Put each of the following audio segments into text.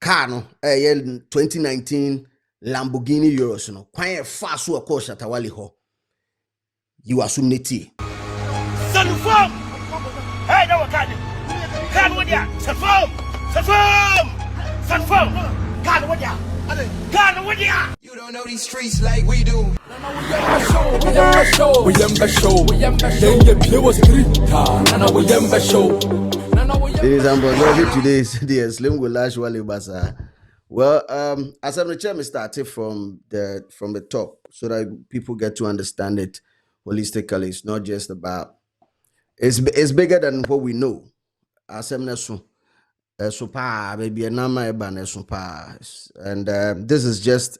car no 2019 Lamborghini Euros no kwan fast so ko Shatta Wale ho you assume neti Sanfam hey no can what ya Sanfam can what ya you don't know these streets like we do. Ladies and gentlemen, today's the Slim Gulash Wale Basa. Well, as I'm the chairman, started from the top so that people get to understand it holistically. It's not just about it's bigger than what we know. As I'm super maybe a number and this is just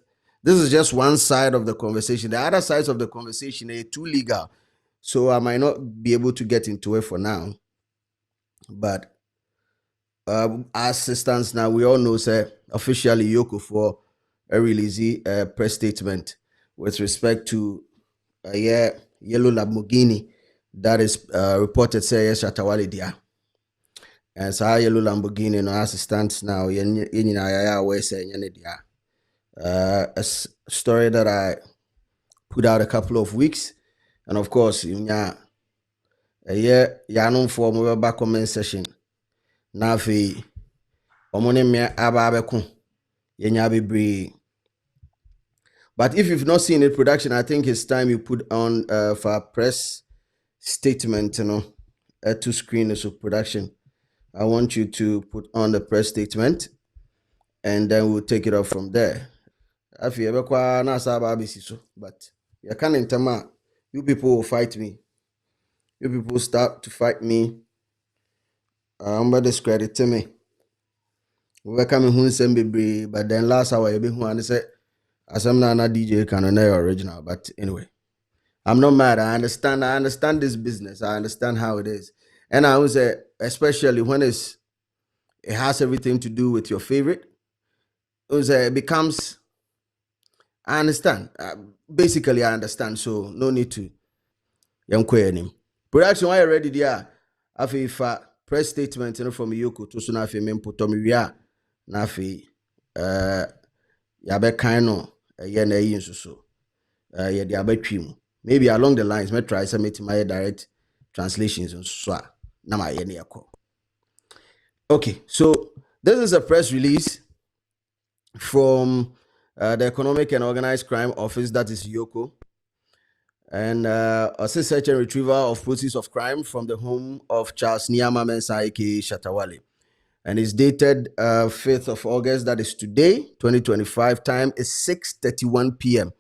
one side of the conversation. The other sides of the conversation are too legal, so I might not be able to get into it for now. But as it stands now, we all know, say, officially EOCO for a release press statement with respect to yellow Lamborghini that is reported say Shatta Wale dia. And so yellow Lamborghini no as it stands now, a story that I put out a couple of weeks, and of course, known for mobile comment session. Nafi omonemia ababeku yenya bebre. But if you've not seen it production, I think it's time you put on for a press statement, to screen this production. I want you to put on the press statement and then we'll take it off from there. But you can't you people will fight me. You people start to fight me. But discredit me. We coming home same baby, but then last hour you be who and say as I'm not DJ can original. But anyway, I'm not mad. I understand this business. I understand how it is. And I would say, especially when it has everything to do with your favorite, it becomes, I understand. Basically, I understand. So no need to young query. Production, why ready there? If press statement from EOCO to suna fe mempo to mi wia na fe ya be kan no ye na yi nsuso ye de abatwi mu maybe along the lines me try some my direct translations nsuso a na ma ye na yakọ. Okay, so this is a press release from the Economic and Organized Crime Office, that is EOCO. And a search and retrieval of proceeds of crime from the home of Charles Nyama Mensah, aka Shatta Wale. And it's dated 5th of August, that is today, 2025. Time is 6:31 p.m.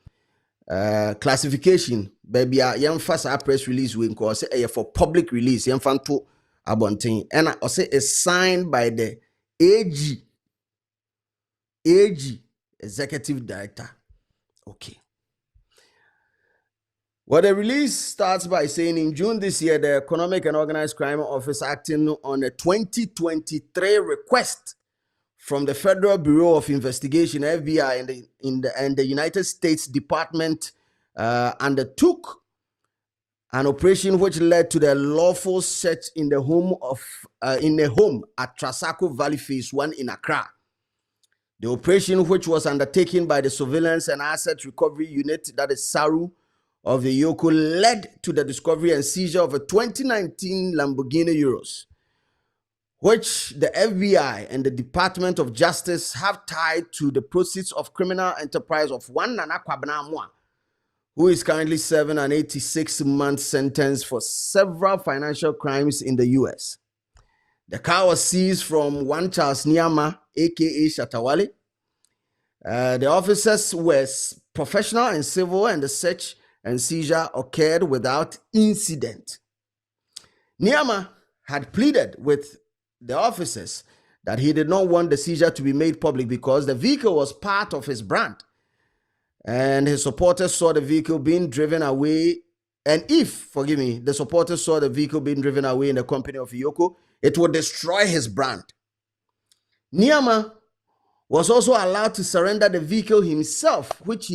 Classification, baby, young fast press release we call say for public release, young fan to abonting. And I say it's signed by the AG Executive Director. Okay. Well, the release starts by saying in June this year, the Economic and Organized Crime Office acting on a 2023 request from the Federal Bureau of Investigation, FBI, and the United States Department undertook an operation which led to the lawful search in the home at Trasaco Valley Phase 1 in Accra. The operation, which was undertaken by the Surveillance and Asset Recovery Unit, that is SARU, of the EOCO, led to the discovery and seizure of a 2019 Lamborghini Euros, which the FBI and the Department of Justice have tied to the proceeds of criminal enterprise of one Nana Kwabena Amwa, who is currently serving an 86-month sentence for several financial crimes in the U.S. The car was seized from one Charles Nyama, aka Shatta Wale. The officers were professional and civil, and the search and seizure occurred without incident. Nyama had pleaded with the officers that he did not want the seizure to be made public because the vehicle was part of his brand, and his supporters saw the vehicle being driven away. And if, the supporters saw the vehicle being driven away in the company of EOCO, it would destroy his brand. Nyama was also allowed to surrender the vehicle himself, which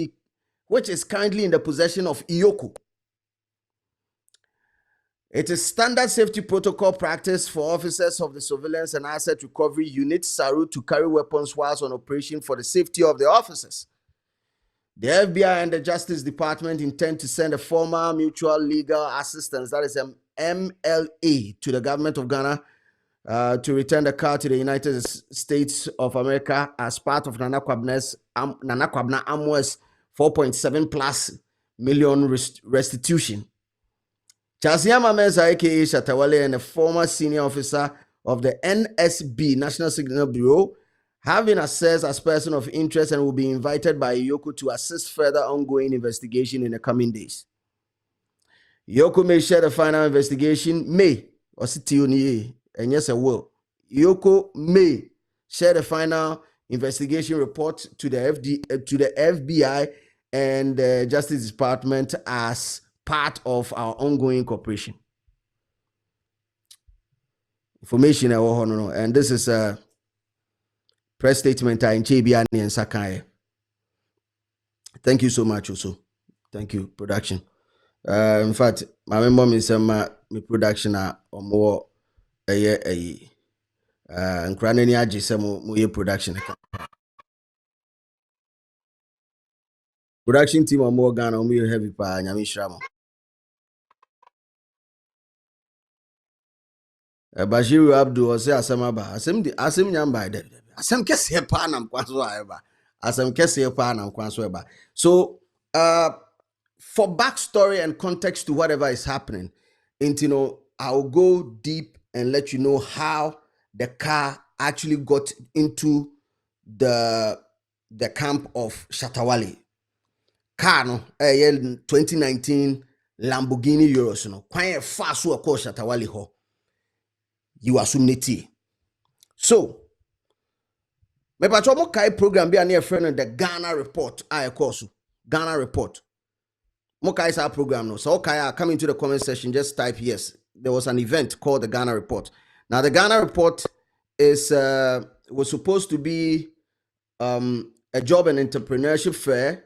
is currently in the possession of EOCO. It is standard safety protocol practice for officers of the Surveillance and Asset Recovery Unit, SARU, to carry weapons whilst on operation for the safety of the officers. The FBI and the Justice Department intend to send a formal mutual legal assistance, that is MLA, to the government of Ghana to return the car to the United States of America as part of Nana Kwabena Amwes 4.7 plus million restitution. Chasiama Mensah, aka Shatta Wale, and a former senior officer of the NSB, National Signal Bureau, have been assessed as person of interest and will be invited by EOCO to assist further ongoing investigation in the coming days. EOCO may share the final investigation, or CTO, and yes, I will. EOCO may share the final investigation report to the FBI and the Justice Department as part of our ongoing cooperation. Information, and this is a press statement in Chebiani and Sakai. Thank you so much, also. Thank you, production. In fact, my mom is my production or more a year and cranny aji some more production. Production team or more Ghana or more heavy pa Nyami Shramo. Bashiru Abdul or say Asamaba, Asim Yamba, Asam Kessia Panam Quanswaba, Asam Kessia Panam Quanswaba. So, for backstory and context to whatever is happening, I'll go deep and let you know how the car actually got into the camp of Shatta Wale. Car no 2019 Lamborghini Euros no quite fast so call Shatta Wale ho. You assume neti. So me patro mo kai program be near friend the Ghana report I course Ghana report. Mo kai sa program no. So okay, come into the comment section, just type yes. There was an event called the Ghana report. Now the Ghana report is was supposed to be a job and entrepreneurship fair.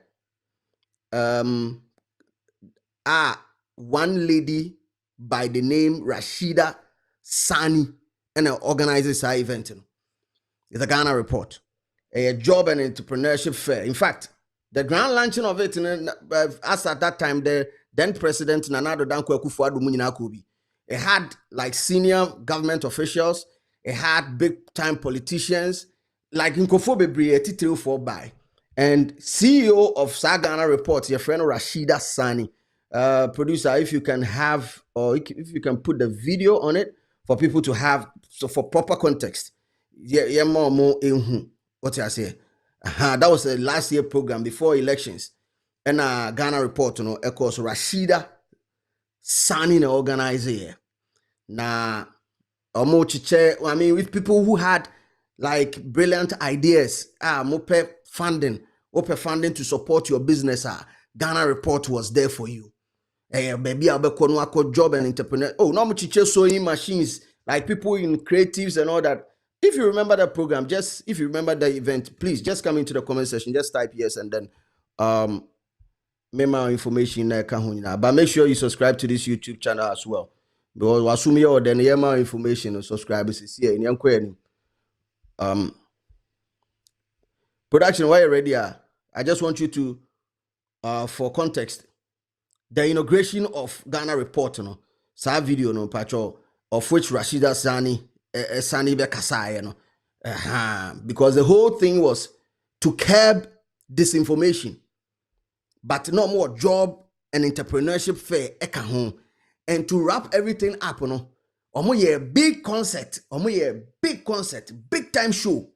One lady by the name Rashida Sani and organizes our event. It's a Ghana report, a job and entrepreneurship fair. In fact, the grand launching of it, as at that time, the then President Nana Addo Dankwa Akufo-Addo Munyina Kobi, it had like senior government officials, it had big time politicians, like Nkofo Bebree Titiri for by. And CEO of Ghana Report, your friend Rashida Sani, producer, if you can have, or if you can put the video on it for people to have, so for proper context. Yeah, more, what I say? That was the last year program before elections. And Ghana Report, of course, Rashida Sani organizer. Now, I mean, with people who had like brilliant ideas, mope funding to support your business. Ghana Report was there for you. Baby, I'll job and entrepreneur. Oh, no much sewing machines, like people in creatives and all that. If you remember the program, if you remember the event, please just come into the comment section, just type yes, and then more information there. But make sure you subscribe to this YouTube channel as well. Because wasumi or then more information and subscribers is here in production. While you're ready, I just want you to for context, the inauguration of Ghana Report, sa video no patrol of which Rashida Sani Bekasai, because the whole thing was to curb disinformation, but no more job and entrepreneurship fair and to wrap everything up, big concert, big time show,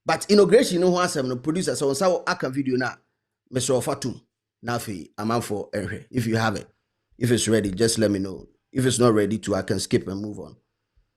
but inauguration no one no producer so aka video na Mr. Fatum Nafi I'm for if you have it. If it's ready, just let me know. If it's not ready I can skip and move on.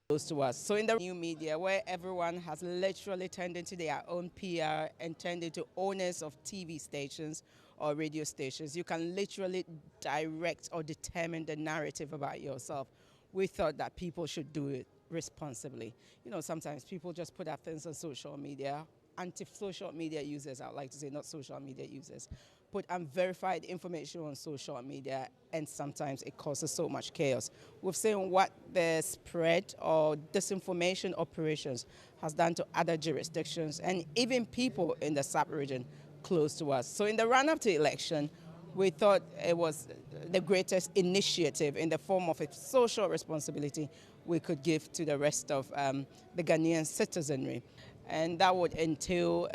To us. So in the new media where everyone has literally turned into their own PR and turned into owners of TV stations or radio stations, you can literally direct or determine the narrative about yourself. We thought that people should do it responsibly. Sometimes people just put out things on social media, anti-social media users, I would like to say, not social media users. put unverified information on social media, and sometimes it causes so much chaos. We've seen what the spread or disinformation operations has done to other jurisdictions and even people in the sub-region close to us. So in the run-up to election, we thought it was the greatest initiative in the form of a social responsibility we could give to the rest of the Ghanaian citizenry. And that would entail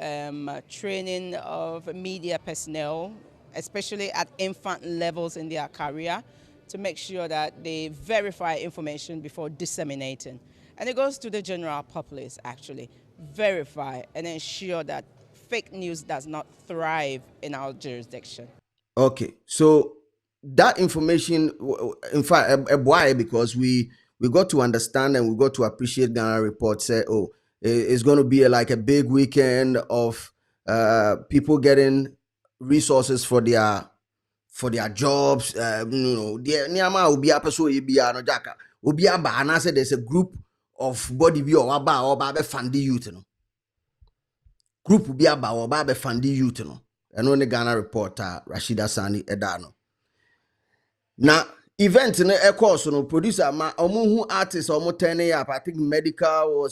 training of media personnel, especially at infant levels in their career, to make sure that they verify information before disseminating. And it goes to the general populace, actually. Verify and ensure that fake news does not thrive in our jurisdiction. Okay, so that information, in fact, why? Because we got to understand and we got to appreciate Ghana report. Say, oh, it's going to be like a big weekend of people getting resources for their jobs. The Niama will be a person no jaka. Obi aba and say there's a group of body bi or aba fund youth no. Group will be aba or aba fund youth no. And only Ghana reporter Rashida Sani Edano. Now, event in a course, producer ma omu artist almost 10 years. I think medical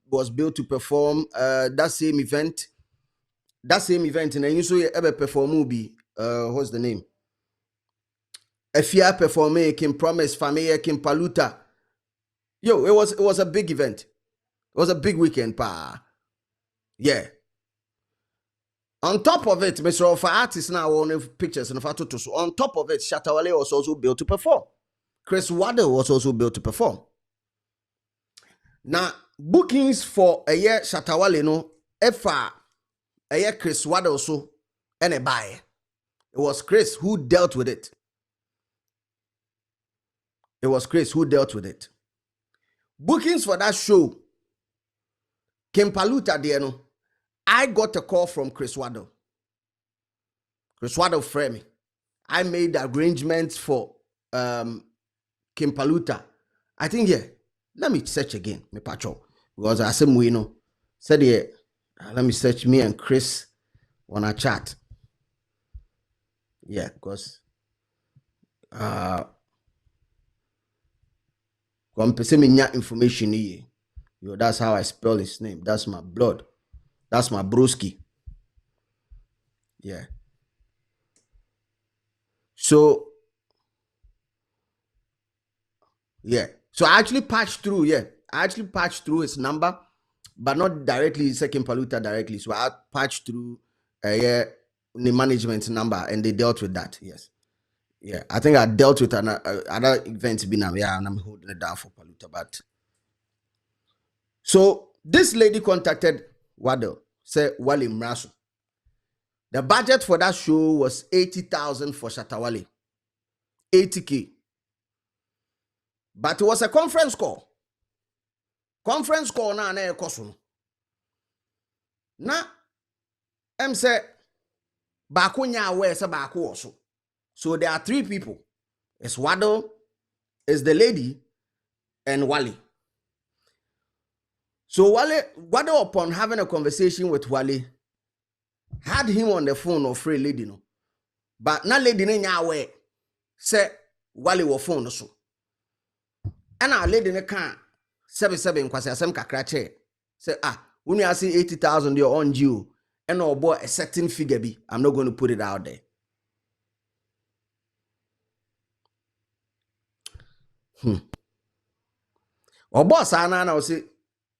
was built to perform that same event. That same event, and you saw ever perform movie. What's the name? Efia performing Kim Promise, Family Kim Paluta. Yo, it was a big event. It was a big weekend, pa. Yeah. On top of it, Mr. For artists now on pictures and photos. So on top of it, Shatta Wale was also built to perform. Chris Waddle was also built to perform. Now, bookings for a year Shatta Wale no, a year Chris Waddle so and a buy. It was Chris who dealt with it. It was Chris who dealt with it. Bookings for that show, Kim Paluta there no. I got a call from Chris Waddle. Chris Waddle framed me. I made arrangements for Kim Paluta. I think, yeah, let me search again, me patrol. Because I said, we know. Said, yeah, let me search me and Chris on a chat. Yeah, because information here. Yo, that's how I spell his name. That's my blood. That's my broski. Yeah. So, yeah. So I actually patched through, yeah. I actually patched through his number, but not directly, Second Paluta directly. So I patched through the management number and they dealt with that, yes. Yeah, I think I dealt with another event, yeah, and I'm holding it down for Paluta, but... So, this lady contacted Waddle. Say Wale Mraso. The budget for that show was 80,000 for Shatta Wale. 80K. But it was a conference call. Conference call na e koso. Na em say baako nya awe say baako also. So there are 3 people. It's Waddle, it's the lady, and Wale. So Waddle, upon having a conversation with Wale, had him on the phone of free lady no. But na lady ne nya aware say Wale wo phone so. And our lady ne can 77 kwase asem kakra che. Say when you see 80,000 you're on due and obo a certain figure be. I'm not going to put it out there. Obo sana na say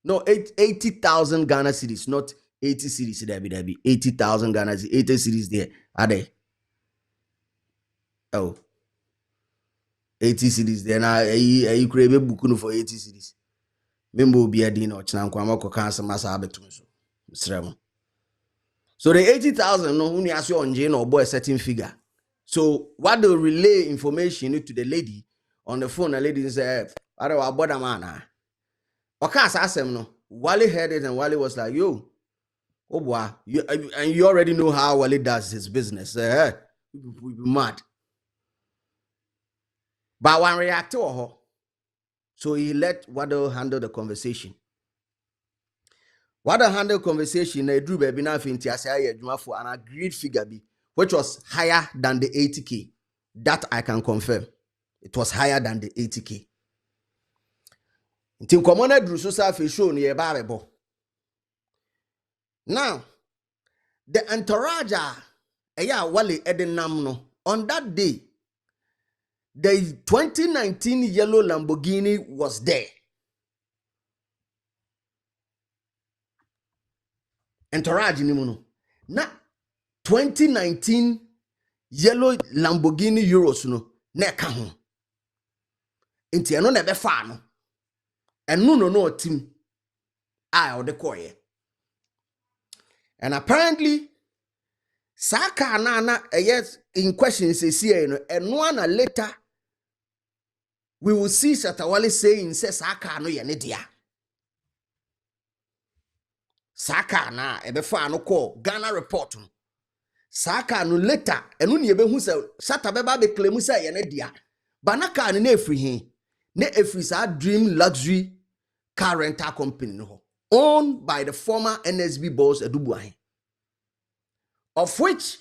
no 80,000 Ghana cedis, not 80 cedis there be 80,000 Ghana cedis, 80 cedis there. Are they? Oh. 80 cedis there na you crave book for 80 cedis. Member be a dinner or Chinankwama cancel massa abetum so. So the 80,000 no only as you on Jane or boy a certain figure. So what they relay information to the lady on the phone, the lady said, I don't know about a man. Okay, ask him no. Wale heard it and Wale was like, yo, oh boy, you already know how Wale does his business. We be mad. But one reacted to her. So he let Waddle handle the conversation. Waddle handle conversation, they drew baby now for an agreed figure be which was higher than the 80K. That I can confirm. It was higher than the 80K. Until common drew so self show near Barrebo. Now, the entourage, Wale Edenamno, on that day, the 2019 yellow Lamborghini was there. Entourage ni muno. Na 2019 yellow Lamborghini Euros no na ka ho. Enti eno na be fa no. Eno no team o de koye. And apparently Saka na yes in question say see no eno na later we will see Shatta Wale saying say Saka no ye ne dia. Saka na ebefa no call Ghana report no. Saka no later enu ne ebehu se Shatta beba be claim say ye ne dia. Banaka ne efri hin. Ne efri sa dream luxury car rental company no owned by the former NSB boss Edubuahin. Of which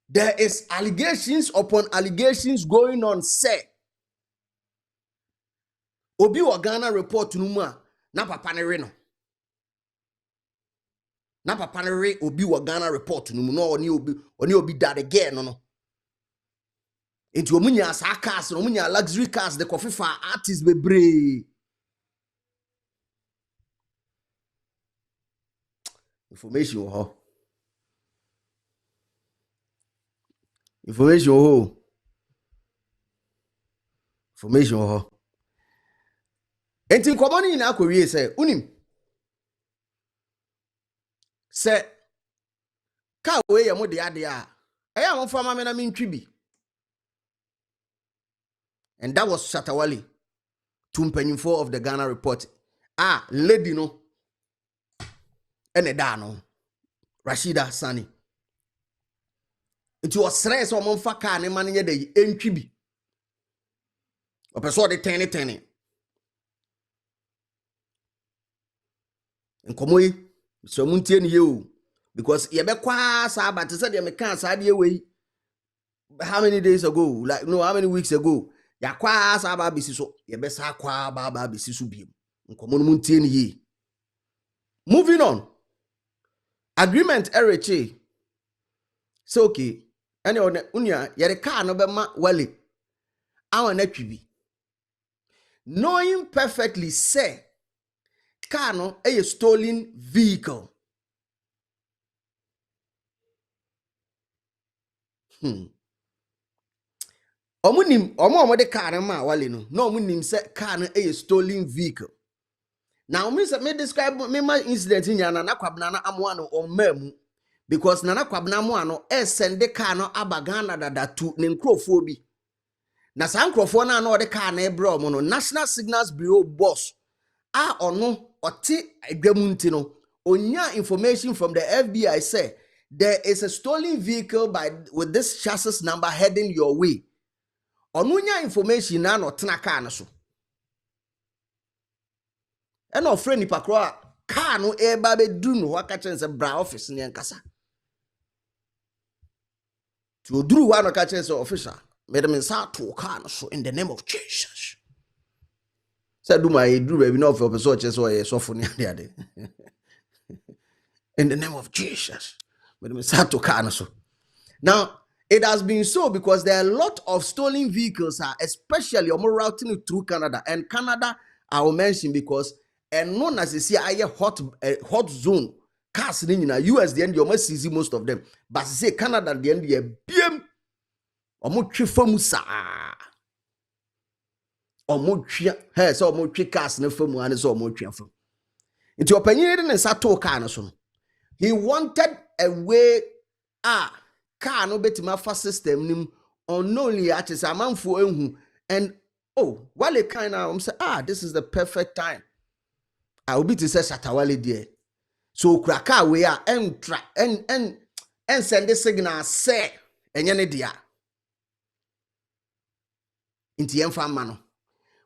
there is allegations upon allegations going on say Obi wa Ghana report no mu a na papa ne re no. Na papa ne re Obi wa Ghana report no mu no oni obi dad again no. Enti omunya sa cars no omunya luxury cars the coffee for artists bebre. Information ho. Information ho. Information ho. Enti komoni na akọwie say unim say ka we ye mo de ade a eya mo fama me na me ntwi bi. And that was Shatta Wale, Tumpanyinfo of the Ghana report. Lady no ene da no Rashida Sani. It was stress o mo fa ka ne man ye de entwi bi. Opeso de tene. Nkomoyi so muntie ne ye because ye be kwa sa but say de me kan sa de we how many days ago, like no how many weeks ago, ya kwa sa ba bisi so ye be sa kwa ba bisi so biem. Nkomo no muntie ne ye. Moving on. Agreement ereche. So okay. Ene on unya ye de car no be ma Wale. Awon na twibi. Knowing perfectly say car no a stolen vehicle. Omo de car ma Wale no. No omunim say car no a stolen vehicle. Now me describe me my incident in yana na kwabna na amwano on memu because nana kwabna amwano send the car no abagana dada to ne nkrofo bi. Na sa nkrofo na no de car na ebro mo no National Signals Bureau boss ono oti adwamunti no onya information from the FBI say there is a stolen vehicle with this chassis number heading your way. Ono nya information na no tena car no so. And our friend Ipakro car no eba be do no waka chense bra office ne nkasa. To oduru wa no ka chense official. Made me say to car no so in the name of Jesus. Say do my do baby no for person chense so for ne ade. In the name of Jesus. Made me say to car no so. Now it has been so because there are a lot of stolen vehicles, especially routing through Canada. And Canada I will mention because and known as you see a hot zone cars in US the end you must see most of them but say Canada the end you biem omo twe famu sa omo twe so omo twe cars na famu ane so omo twe famu nti opanyin de nsa to car no so he wanted a way car no betima fa system nim unknowingly at his amanfo ehu and Wale kind of say this is the perfect time I will be to say Shatta Wale there. So kraka we are and send the signal say enyane dia. Inti emfa mano.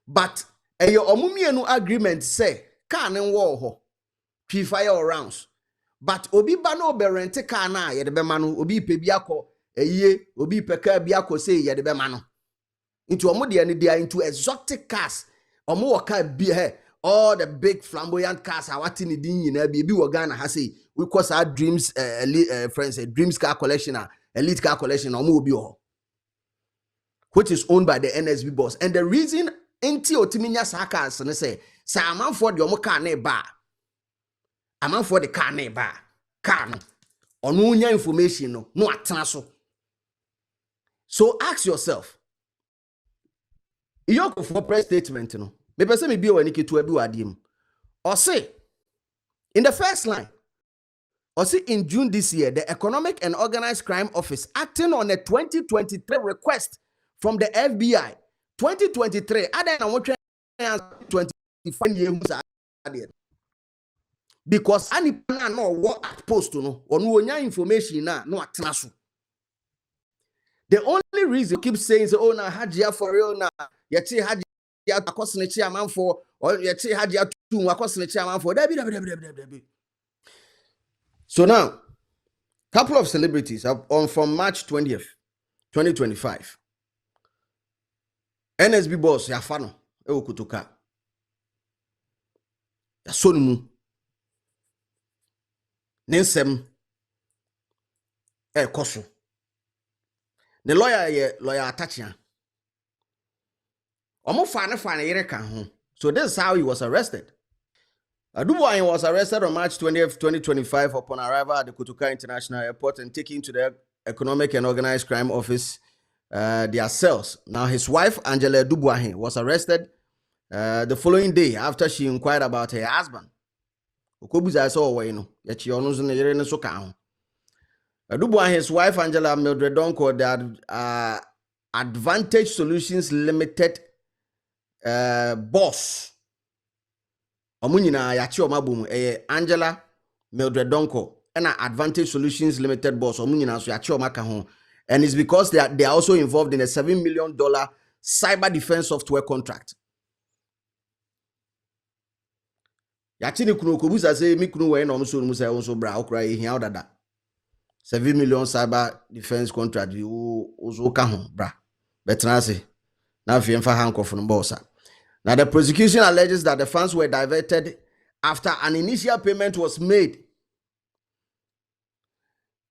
But your omumienu agreement say car ne wo ho. Twi fire rounds. But obi ba no be rent car na ye de be ma no obi pe bi akọ obi pe car bi akọ say ye de be ma no. Into omo de ne they into exotic cars. Omo wo car bi all the big flamboyant cars are what in the din nyina bi wo Ghana ha say we cause our dreams friends dreams car collection elite car collection omo obi ho, which is owned by the NSB boss. And the reason enti otiminya sa cars ne say sa man for the omo car na ba aman for the car na ba car no ono nya information no atena so. So ask yourself, EOCO for press statement no me pese me bi o anike to abi wadiem or say in the first line or see in June this year the Economic and Organized Crime Office acting on a 2023 request from the FBI 2023 ada na wo twen 25 years because any plan no what post no onu onya information na no atena so. The only reason you keep saying oh na hajia for real na yeti hajia akosne chairman for or yeti hajia tu akosne chairman for dabi. So now couple of celebrities on from March 20th 2025 NSB boss ya fano e okutuka ya sonmu nensem koso. The lawyer attaching. Fane yere kan ho. So this is how he was arrested. Dubois was arrested on March 20th, 2025 upon arrival at the Kotoka International Airport and taken to the Economic and Organized Crime Office, their cells. Now his wife, Angela Dubois, was arrested the following day after she inquired about her husband. Okobuza saw way no. Yachi onuzo ne yere ne so kan ho. Dubois and his wife Angela Mildred Donko, that Advantage Solutions Limited boss. Omunyina yachi omabum Angela Mildred Donko and Advantage Solutions Limited boss. Omunyina so yachi omaka ho. And it's because they are also involved in a $7 million cyber defense software contract. Yachi ni kuno kobuza say mi kuno we no so musa won so bra okra ehia odada. $7 million cyber defense contract you also can bra. Betranse. Now if you handcuff from bossa. Now the prosecution alleges that the funds were diverted after an initial payment was made.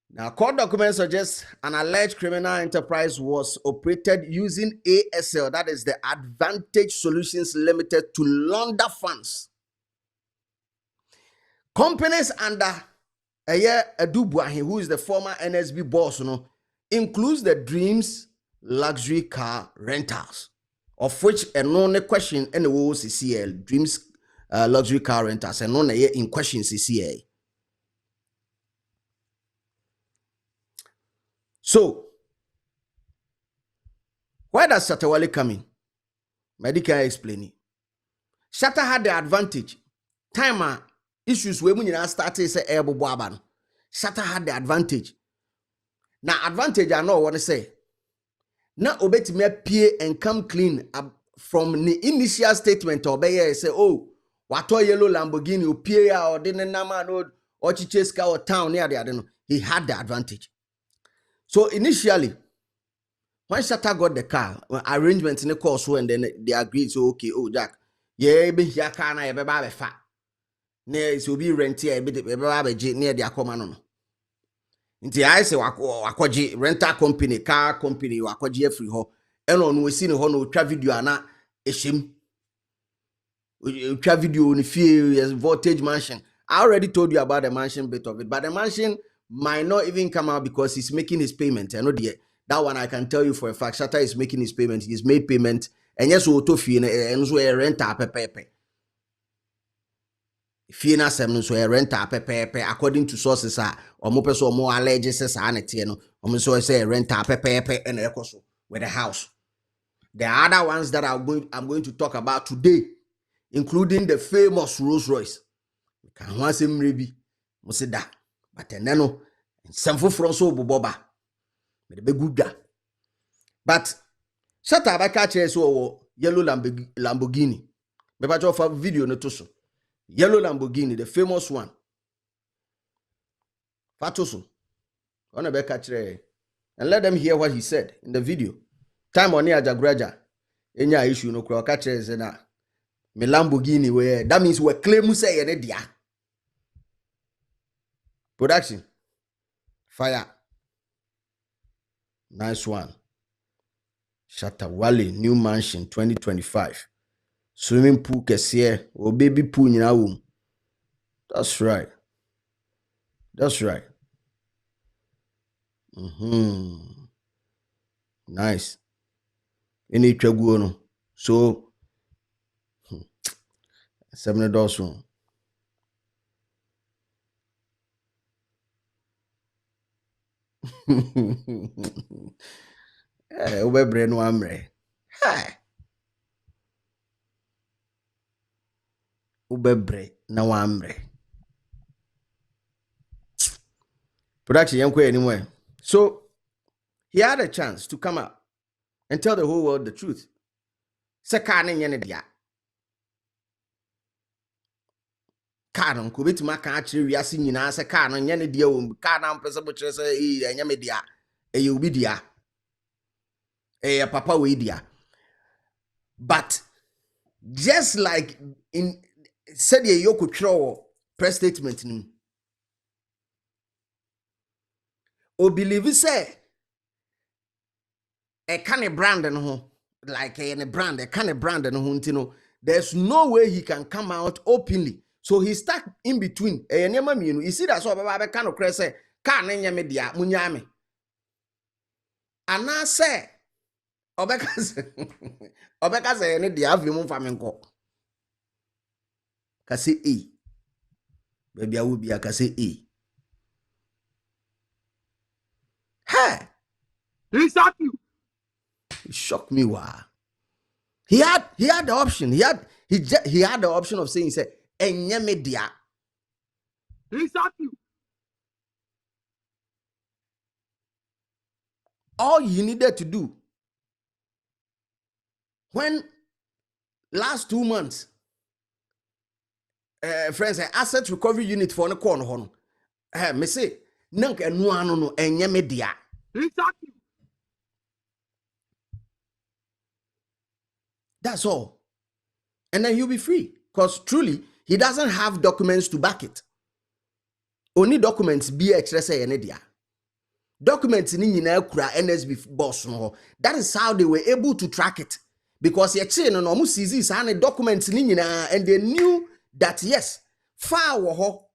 Now court documents suggest an alleged criminal enterprise was operated using ASL, that is the Advantage Solutions Limited, to launder funds. Companies under Dubois, who is the former NSB boss, includes the Dreams luxury car rentals, of which a known question and the CCL Dreams luxury car rentals and known in question CCA. So why does Shatta Wale come in? Medical explaining. Shatta had the advantage. Timer issues where we started say air boaban. Shatta had the advantage. Now advantage I know what I say. Now obey me appear and come clean from the initial statement or say oh what yellow Lamborghini appear or didn't no or Chicheska or town near the other. He had the advantage. So initially, when Shatta got the car, arrangements in the course, and then they agreed, so okay, oh Jack, yeah, be here car na be ba be fa. Ne so be rent here be ba be near their command. Nti I say wakoji rental company, car company, wakoji free ho. And on we see no ho no twa video ana ehim. Twa video on fear voltage mansion. I already told you about the mansion bit of it, but the mansion might not even come out because he's making his payment. I know that one I can tell you for a fact. Shatta is making his payment. He's made payment. And yes, we'll to fee and so a rent pepe. Fee na sem so a rent pepe according to sources or more person more alleges sanity no. So say rent pepe and ecoso with the house. The other ones that I'm going to talk about today, including the famous Rolls Royce. Can once him maybe must that. But no, some for so boba. Be good. But Shatta ba catch so yellow Lamborghini. Me ba for video no to so. Yellow Lamborghini, the famous one. Fatoso. On a bekachre. And let them hear what he said in the video. Time on near Jagraja. Enya issue no kwa kachre zena. Me Lamborghini where that means we claim say ene dia. Production. Fire. Nice one. Shatta Wale new mansion 2025. Swimming pool kesiye or baby pool nyina wom. That's right. That's right. Nice. Any twaguo no. So $7. Ubebre no amre. Hi. Ubebre na amre. Production yankwe anyway. So he had a chance to come out and tell the whole world the truth. Se car ne nyene dia. Car no ko betima ka akire wiase nyina se car no nyene dia o car na mpese bo kire se enyame dia. Eye obi dia. Eye papa we dia. But just like in said the EOCO twere press statement ni. O believe say a can brand no ho like a brand a can brand no ho ntino there's no way he can come out openly. So he stuck in between. You see that's what I kind of cry say can nyame dia munyame. Ana say obeka say any dia afi mu famenko. Kase baby awu bia kase Hey, Exactly. it shocked me. Wow. He had the option. He had the option of saying, he said, "Enyame dia." Exactly. All you needed to do when last 2 months, friends, asset recovery unit for the corner hon. Me say, nank enuano no enyame dia. Exactly. That's all. And then he'll be free. Because truly, he doesn't have documents to back it. Only documents be express any dia. Documents ni nyina kura NSB boss no. That is how they were able to track it. Because ye chain no almost sees documents ni nyina and they knew that yes, far wo ho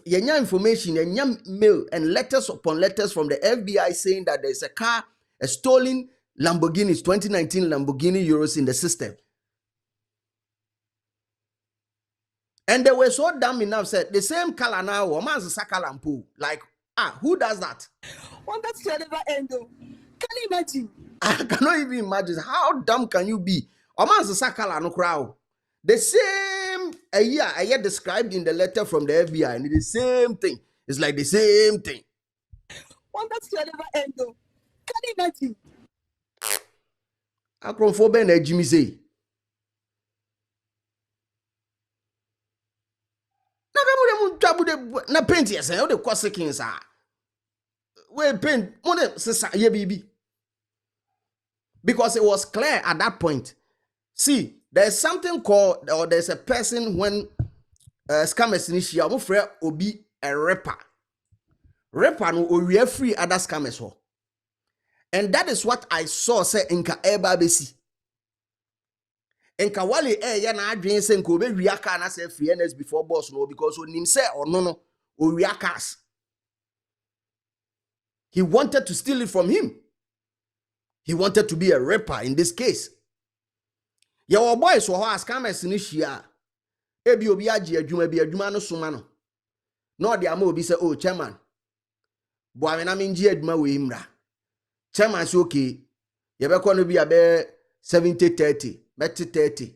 yenya information, yenya mail and letters upon letters from the FBI saying that there's a car, a stolen Lamborghini, 2019 Lamborghini Euros in the system. And they were so dumb enough said the same color now, woman's sakalampu. Like, who does that? One that's never end. Can you imagine? I cannot even imagine. How dumb can you be? Woman's sakala no crowd. The same a year described in the letter from the FBI, and it's the same thing. It's like the same thing. One that's never end. Can you imagine? Acrophobia and Jimmy say. Na paint yes, how the consequences are. We paint baby. Because it was clear at that point. See, there's something called, or there's a person when scammers initiate, I'm afraid obi a rapper. Rapper no we free other scammers ho. And that is what I saw say inka eba besi. Enka wale ya na adwen se nka obe wiaka na say free NS before boss no because onim say ono no o wiakas. He wanted to steal it from him. He wanted to be a rapper in this case. Your boys were as scammers in Ishia. Ebi obi aji adwuma bi adwuma no soma no. No de ama obi say oh chairman. Bo amena menji adwuma we imra. Chairman say okay. Ye be ko no bi abe 70-30. Better 30.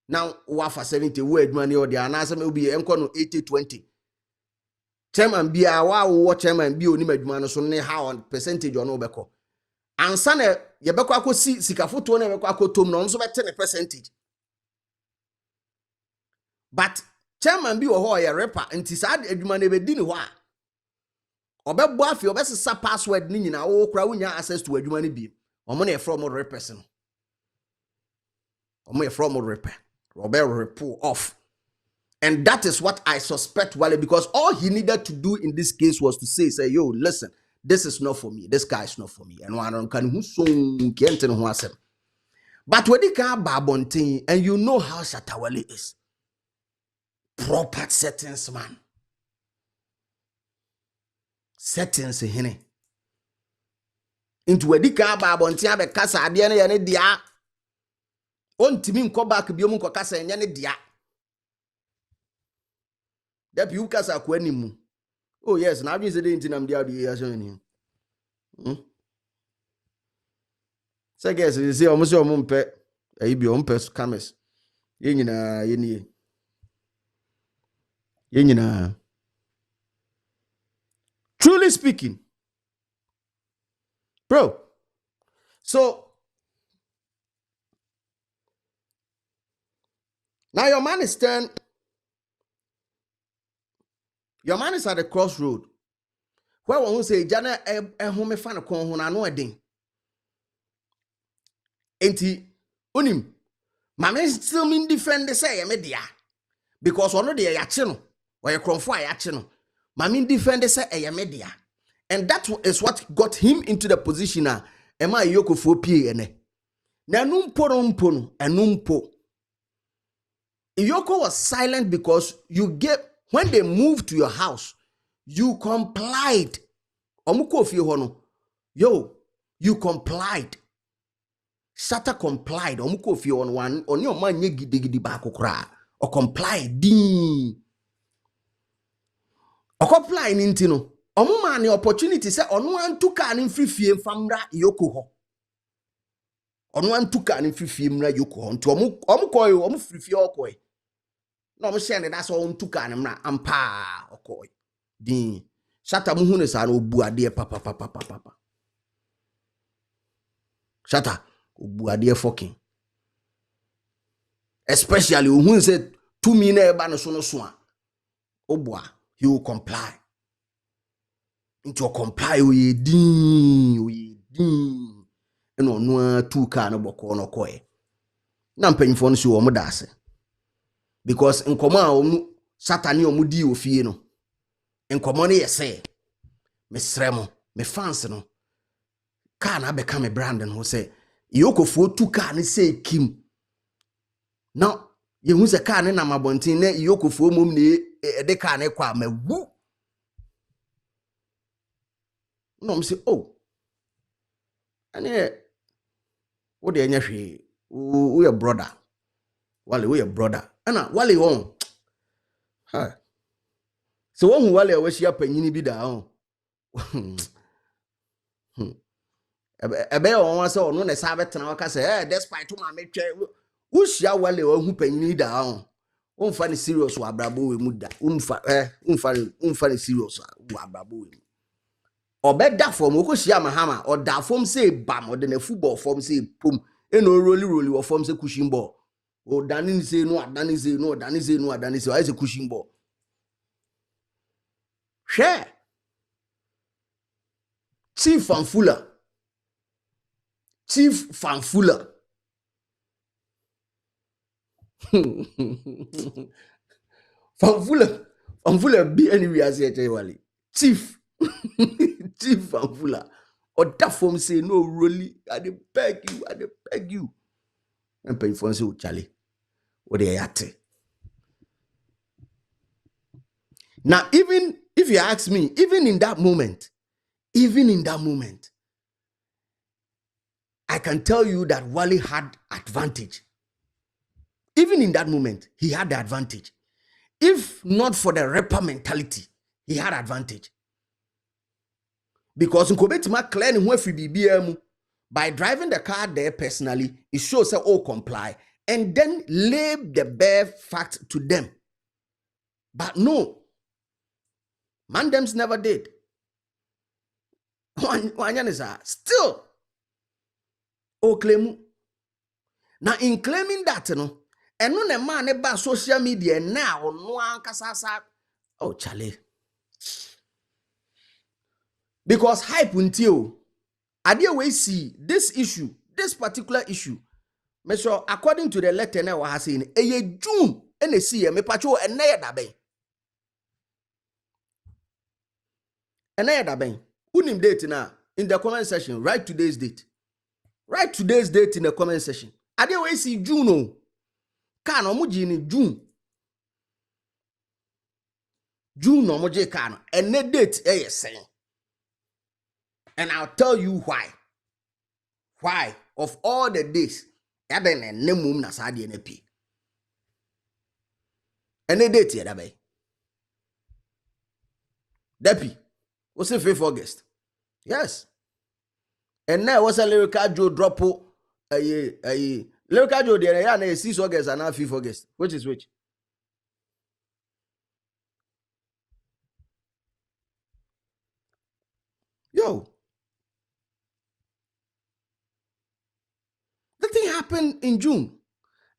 Now, wafa 70 word money or the answer will be enko 80-20. Chairman be a wow chairman be only madman so ne how on percentage on obeko. And son ye beko ako si sikafoto na beko ako tom no so be 10%. But chairman be wo ho ye rapper nti sad adwuma na be di ni ho a obebo afi obesesa password ni nyina wo kra wonya access to adwuma ni bi omo na from reperson omo from repair Robert report off. And that is what I suspect Wale, because all he needed to do in this case was to say, yo, listen, this is not for me. This guy is not for me. And one can who so but when you can babontin, and you know how Shatta Wale is. Proper settings, man. Settings hine. Into wedi ka babontin be kasa ade ne ye ne dia. Ontimi nko back biom nko kasa enye ne dia. That you kasa kwa nimu. Oh yes, now you say the intinam dia do ya so ni. Say guys, you see almost your mumpe e bi ompe cameras. Ye nyina ye ni. Ye nyina. Truly speaking, bro. So now your man is at the crossroad. Where one will say, Jana, home fan of con na no a ding. Ain't he? Unim. Mamma still mean defend the say a media. Because one of the yachino, or a cromfly yachino. Mamma defend the say a media. And that is what got him into the position now. Am I EOCO for PNA? Na numpo numpo and numpo. EOCO was silent because when they moved to your house, you complied. Yo, you complied. Shatta complied. On your man ye gidi bakokra. Or complied. Ding. Or comply nintino. Man the opportunity say on one to can in free fee famra EOCO. On one to can in free fee mra EOCO. To omu free fee okoi. No, I'm saying that's all to can ampa okoi. Ding. Shatta muhune sa no buade papa. Shatta buade fucking. Especially who said 2 minutes ba no so no so. Obua, he will comply. Into comply we din. No no 2 car no boko no koe. Na mpanyfo no so wo modase. Because nkoma omu Shatta ni omu di ofie no. Nkoma no yese. Me sremo, me fans no. Car na become a brand and who say EOCO for 2 car ni say Kim. Now, you who's a car na mabontin na EOCO for mum ni de car na kwa me wu. No, me say, oh. Ane what the enya hwe we your brother. Wale we your brother. Ana wale on. Ha. So one wale we shia panyini bi da on. Ebe on say ono na sa betena waka say despite to ma metwe wo shia wale wa hu panyini da on. Wonfa ni serious wa abrabo we mu da. Wonfa ni serious wa abrabo we. Obeda form wo shia mahama or da form say bam or the football form say pum eno rolly or form say cushion ball. O dani say no adani say no adani say no adani say I say cushion ball. Share Chief Fanfula. Fanfula be anywhere as yet wali. Chief Fanfula. Or that form say no really. I beg you. And pay for say Charlie. What they at? Now, even if you ask me, even in that moment, I can tell you that Wale had advantage. Even in that moment, he had the advantage. If not for the rapper mentality, he had advantage. Because in Kobetima clearing who BBM by driving the car there personally, it shows that all comply and then lay the bare fact to them. But no, Mandems never did. Still, claim. Now in claiming that, and no a man about social media now no one kasasa. Oh Charlie. Because hype until idea we see this issue, this particular issue. Me sure according to the letter na wa saying eye June ene see me pacho ene ya daben. Ene ya daben. Unim date na in the comment section, write today's date. Write today's date in the comment section. Idea we see June o. Ka no mo ji ni June. June no mo je ka no. Ene date eye sen. And I'll tell you why. Why? Of all the days, yaden ene mum na sa de na pi. Ene date ya daben. Depi. What's the 5th August? Yes. And now what's a lyrical Joe drop lyrical Joe there ya na 6th August and now 5th August. Which is which? Yo. The thing happened in June.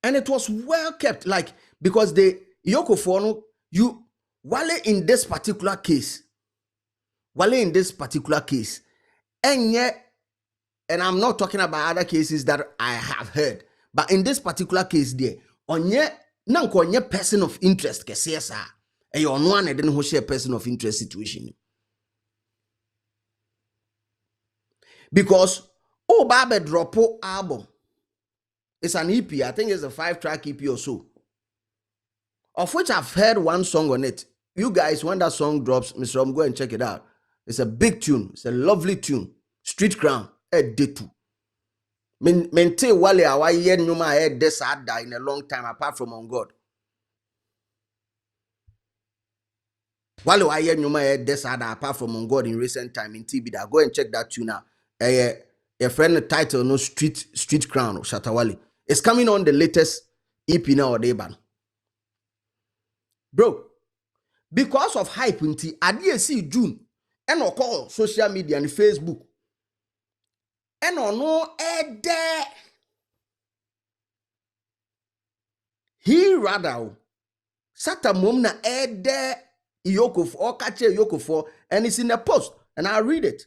And it was well kept. Like, because the EOCO for you Wale in this particular case. And yet, and I'm not talking about other cases that I have heard, but in this particular case there, onye nanko onye person of interest kese sa e yo no an edin ho share person of interest situation. Because Babe dropo album. It's an EP, I think it's a 5-track EP or so. Of which I've heard one song on it. You guys, when that song drops, Mr. Rom, go and check it out. It's a big tune. It's a lovely tune. Street Crown. Detu. Mente wale awa ye nyuma this ada in a long time apart from on God. Wale wa ye nyuma this ada apart from on God in recent time in TB. Go and check that tune out. Your friend the title no Street Crown or Shatta Wale. It's coming on the latest EP now or day ban. Bro, because of hype until I didn't see June and no call social media and Facebook and no there he rather sata mom na there EOCO for catch EOCO for and it's in the post and I read it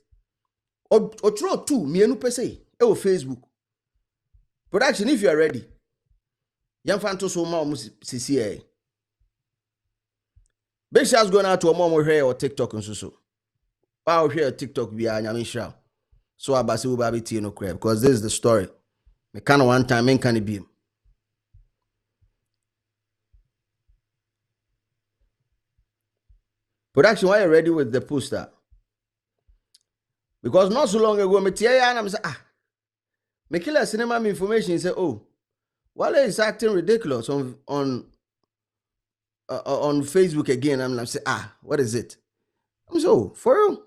or throw two mienu per se or Facebook production if you are ready young fan to so ma CCA. Big shots going out to a mom here or TikTok and so. I'll hear TikTok via Nyamisha. So I basi ubabi tea no crab because this is the story. Me kind of one time in can be. Production, why you ready with the poster? Because not so long ago, me tia and I'm say me kill a cinema information. Say Wale is acting ridiculous on Facebook again. I'm like, say, what is it? I'm so, for real?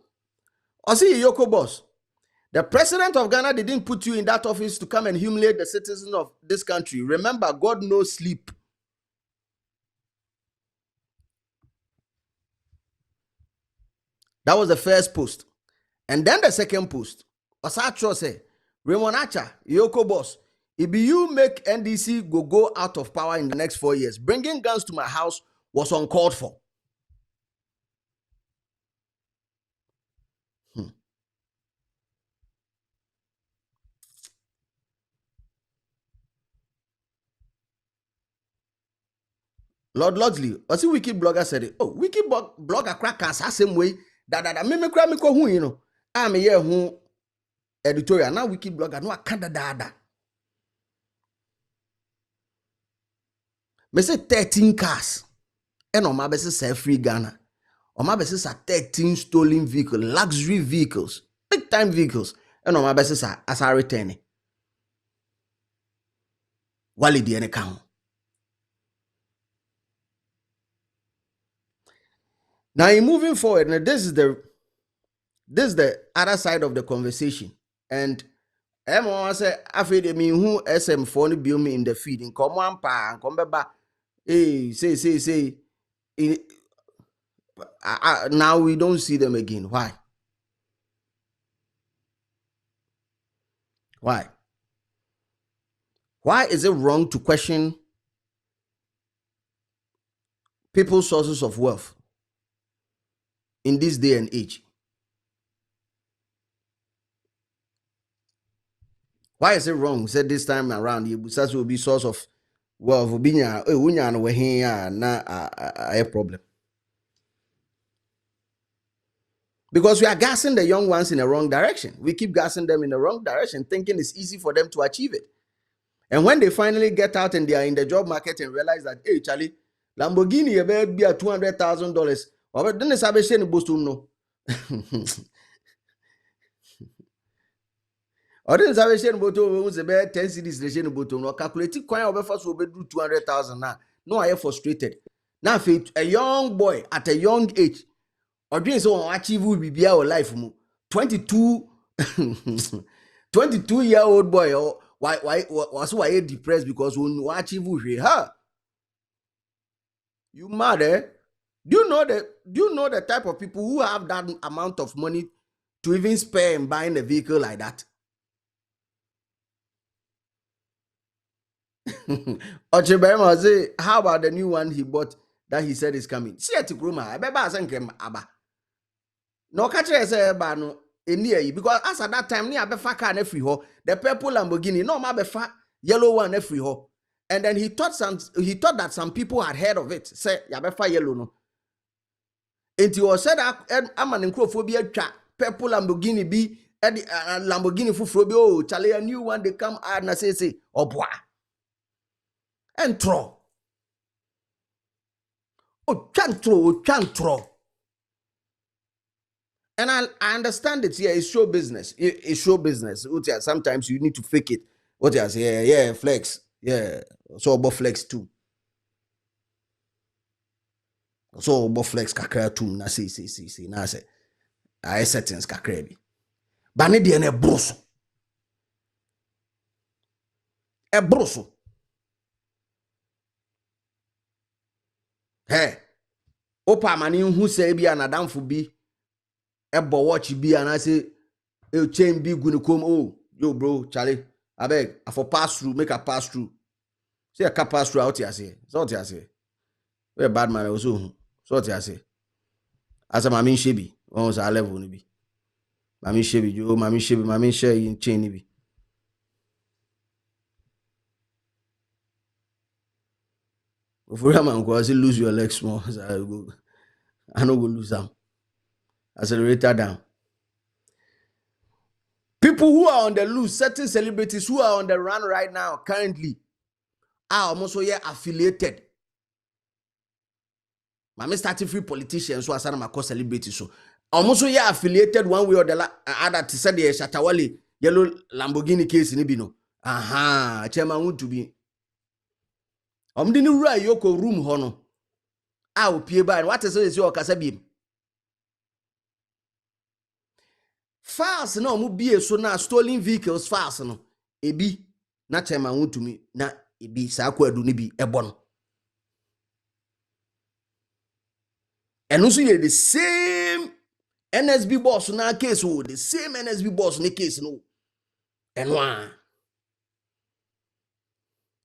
I see EOCO boss. The president of Ghana didn't put you in that office to come and humiliate the citizens of this country. Remember, God knows sleep. That was the first post. And then the second post. Osacho say, Raymond Acha, EOCO boss, if you make NDC go out of power in the next 4 years, bringing guns to my house was uncalled for. Lord Lodsley, I see Wiki blogger said it. Wiki blogger crackers the same way that me cry me ko you know. I'm here who editorial now Wiki blogger no akanda dada. Me say 13 cars. And on my best say free Ghana. On my best say 13 stolen vehicles, luxury vehicles, big time vehicles. And on my best say as I return. Wale di ene count. Now, in moving forward, now this is the other side of the conversation. And everyone say, I feel me who SM phone bill me in the feed in come one pa and come back. Say. Now we don't see them again. Why? Why? Why is it wrong to question people's sources of wealth in this day and age? Why is it wrong? Said this time around, you will be source of well, binya unya no here na a problem. Because we are gassing the young ones in the wrong direction. We keep gassing them in the wrong direction, thinking it's easy for them to achieve it. And when they finally get out and they are in the job market and realize that, hey, Charlie, Lamborghini be at $200,000. Or then it's a Boston no. Or then it's a boto was a 10 cities the bottom or calculating quite over first will be 200,000 now. No, I am frustrated. Now, a young boy at a young age, or doing so achieve will be our life. 22 22-year-old boy, or why was why depressed because when you achieve huh? You mad, eh? Do you know the type of people who have that amount of money to even spare in buying a vehicle like that? Ochebema say, how about the new one he bought that he said is coming? See at Gruma, I beba asenkem aba. No catch say ba no eni because as at that time ni abefa car na free ho, the purple Lamborghini no ma befa yellow one na free ho. And then he thought that some people had heard of it. Say ya befa yellow no. Enti o said ama nkrofo bi atwa purple Lamborghini bi Lamborghini fufuro bi oh chale a new one they come out na say obwa. And throw. Oh, can't throw. And I understand it. Yeah, it's show business. It's show business. Sometimes you need to fake it. What you say? Yeah, flex. Yeah. So about flex too. So about flex kakra too. Na see. Na say. I settings kakra bi. Bani di ene broso. E broso. Hey. Opa mani who say bi anadamfo bi. Ebo watch bi and I say chain bi gunu come oh yo bro Charlie abeg I for pass through make a pass through say I can pass through out here say so what you say we bad man also so what you say as a mami shebi on sa level ni bi mami shebi share in chain ni bi ofura man go say lose your legs small I no go lose them. Accelerator down. People who are on the loose, certain celebrities who are on the run right now, currently, are almost affiliated. My starting free politicians who are some of celebrities. So almost affiliated one way or the other to say the Shatta Wale yellow Lamborghini case in Ibino. Aha, chairman want to be. Didn't EOCO room hono. I'll pay by what is your Kasabim. Fast no mu bie so na stolen vehicles fast no ebi na chairman want to me na ebi sa kwadu ni bi ebo no eno so ye the same NSB boss na case o the same NSB boss na case no eno a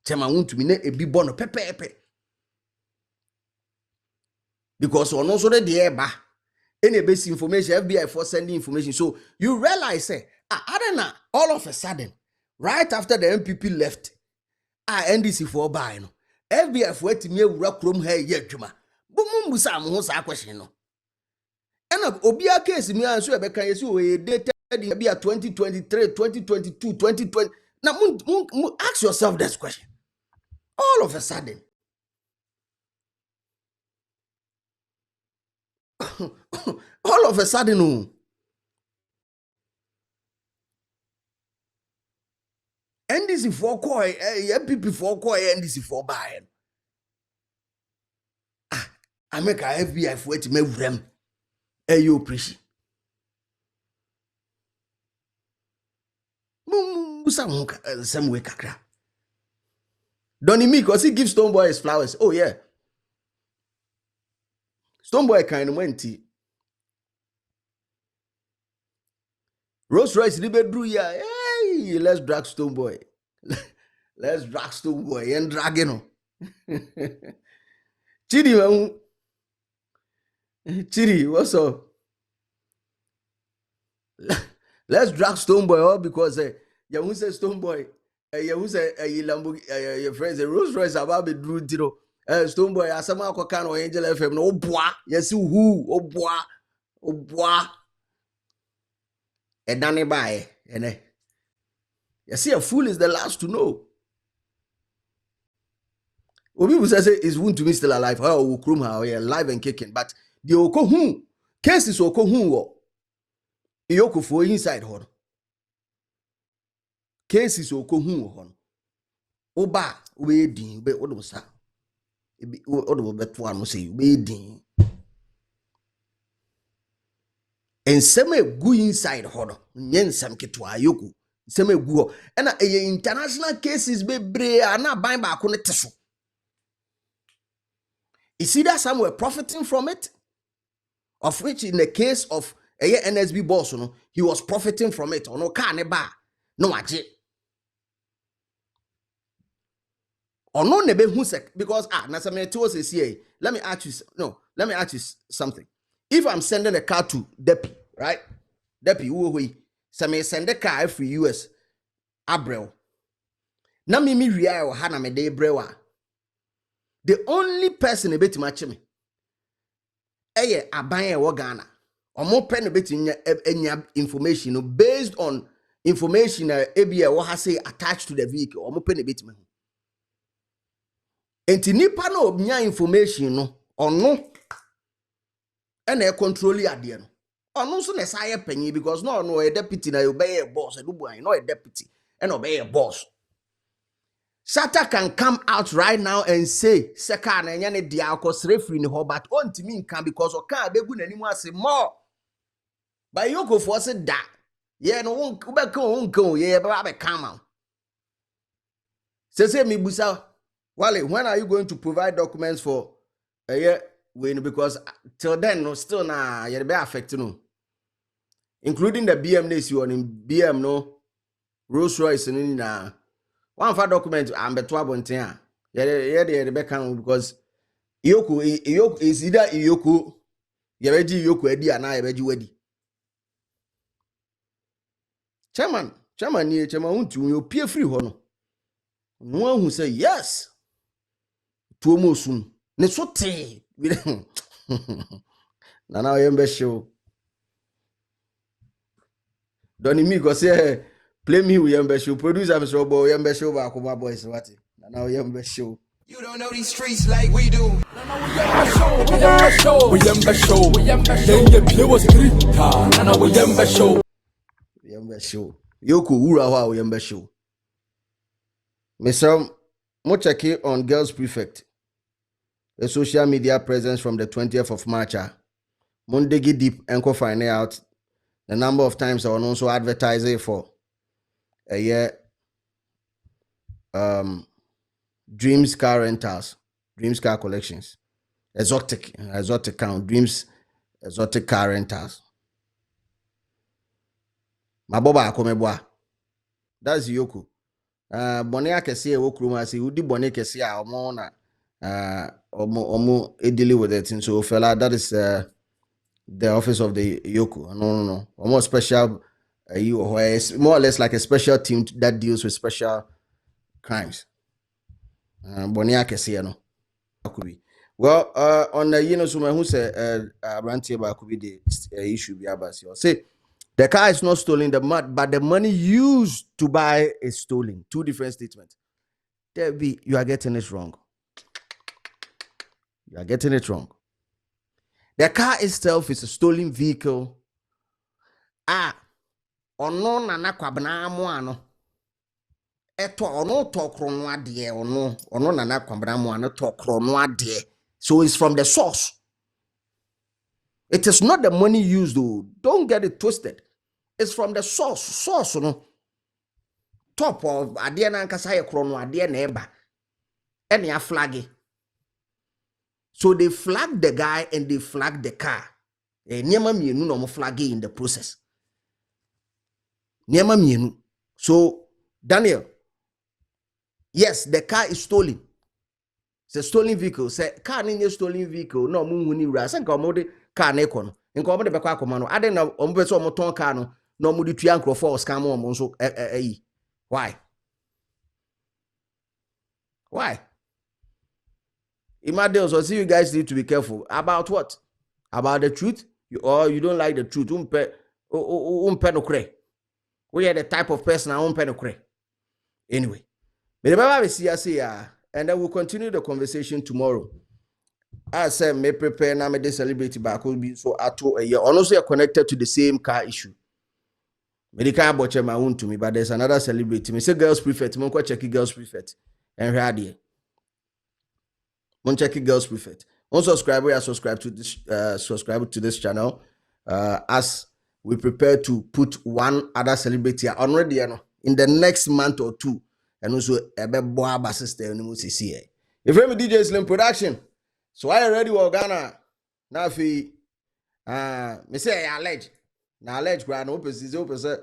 chairman want to me na ebi bo no pepepe because ono so de eba any base information, FBI for sending information. So you realize, say, I don't know, all of a sudden, right after the MPP left, NDC for buy no. FBI for to me rock room here yet juma. Bumum busam who's a question no. And obia case me answer a becan you dated in 2023, 2022, 2020. Now ask yourself this question. All of a sudden. All of a sudden, NDC for coy, MPP for coy, NDC for buy. I make a FBI for it to make them. You appreciate. Some way kakra. Donny me because he gives Stonebwoy his flowers. Oh yeah. Stonebwoy kind of went tea. Rolls Royce the bedroom, yeah. Hey, let's drag Stonebwoy. Let's drag Stonebwoy and drag him. Chidi, what's up? Let's drag Stonebwoy up because ya who say Stone Boy ya who say Lamborghini your friends Rolls Royce about be drew tiro Stone Boy asama akoka no Angel FM no oboa yes who oboa edane bae ene you see a fool is the last to know. Obi will say is wound to me still alive. Oh, we crum how alive and kicking. But the EOCO who cases EOCO who EOCO for inside her. Cases EOCO who hon. Oba waiting be odosa. Ebi odo bet one say waiting. And some go inside her. Yen some ketwa yoku. Some go. And international cases be bre ana bind back on it. Is either some were profiting from it, of which in the case of a NSB boss, he was profiting from it. Or no car neba, no aje. Or no nebe husek because nasame to us here. Let me ask you something. If I'm sending a car to Depi, right? Depi who some send a car every US Abrel. Na mimi ria or hana me de brewa. The only person a bit match me. Eye aban e Ghana. Omo pen a bit in information based on information ABA what has say attached to the vehicle. Omo pen a bit me. Enti nipa no obnya information no ono and e control ade no. Ono so na say penyi because no a deputy na obey a boss e do buan no a deputy and obey a boss. Shatta can come out right now and say, Seka na enya ne dia akosre free ni ho but ontimi nka because o kan abegu nanimu ase more. But EOCO for say da. Yeah, no won ubeka yeah ba be come out. Say me busa, Wale, when are you going to provide documents for when because till then no still na you be affected no. Including the BM nation on in BM no Rolls Royce ni na one for document and beto abonten a ye be kan because EOCO is either EOCO ye beji EOCO adi ana ye beji wadi. Chairman ni chairman untu you pay free ho no. No one who say yes. Tuomo sun. Ne so te. Na na yembe show. Don't me go say play me with yembe show. Producer am so boy yembe show ba ko boys what. Na na yembe show. You don't know these streets like we do. Yembe show. Yoko ura wa yembe show. Mr. Mo check on Girls Prefect. A social media presence from the 20th of March. Mondegi deep and find out the number of times I also advertising for a year Dreams car rentals, Dreams car collections, exotic count, Dreams exotic car rentals. Maboba akomeboa. That's EOCO. Bone akese e wokruma say udi bone kese a omo na omo dealing with it. And so fella, that is the office of the EOCO. No. Almost special more or less like a special team that deals with special crimes. Bone akese no. Akubi. Well, on the someone who say Ranty about could be the issue be about say the car is not stolen, but the money used to buy is stolen. Two different statements. Debbie, you are getting it wrong. You are getting it wrong. The car itself is a stolen vehicle. Ono nana kwabna mo ano. Eto ono tokro no ade ono nana kwabna mo ano tokro no ade. So it's from the source. It is not the money used though. Don't get it twisted. It's from the source. Source no. Top of ade na nkasa ye kro no ade na eba. Ene a flag. So they flagged the guy and they flagged the car. Niema mienu no mo flag in the process. Niema mienu. So Daniel, yes, the car is stolen. It's a stolen vehicle. Say car ni stolen vehicle. No mu huni ra. Say nka omode car na ekọ no. Nka omode bekọ akoma no. Ade na ombe so omoton car no. No mu di tua nkrofo scam omo so Why? In my deals, I see you guys need to be careful. About what? About the truth? Or you don't like the truth? We are the type of person I don't. Anyway, and then we'll continue the conversation tomorrow. I said, may prepare now, may celebrate back will be so at a year. Honestly, are connected to the same car issue. Medical butcher my own to me, but there's another celebrity. Me say girls prefect, me go check girls prefect. And here check girls prefect. On subscribe, subscribe to this channel. As we prepare to put one other celebrity already in the next month or two. And also a boy sister and see. If I'm DJ Slim production. So I already work Ghana. Now if me say I allege. Now allege grand open is open say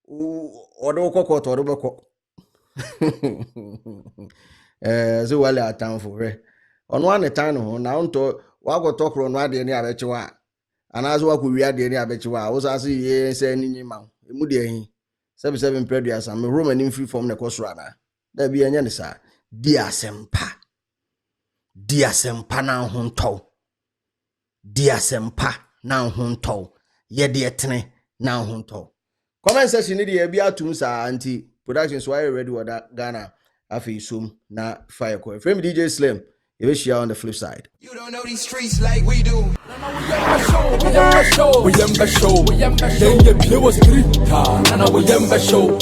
or do so well at town for on one time now to what go talk on what the any abechiwa. And as what we are the any abechiwa. I was asking ye say any man. Emudi 77 previous and Roman in free from the coast runner. There be any sir. Dear Sempa now hunto. Dear Sempa now hunto. Ye dear tene now hunto. Comment section need be out to Musa anti production so I ready with that Ghana afi sum na fire coil. Frame DJ Slim. You will share on the flip side. You don't know these streets like we do. We show.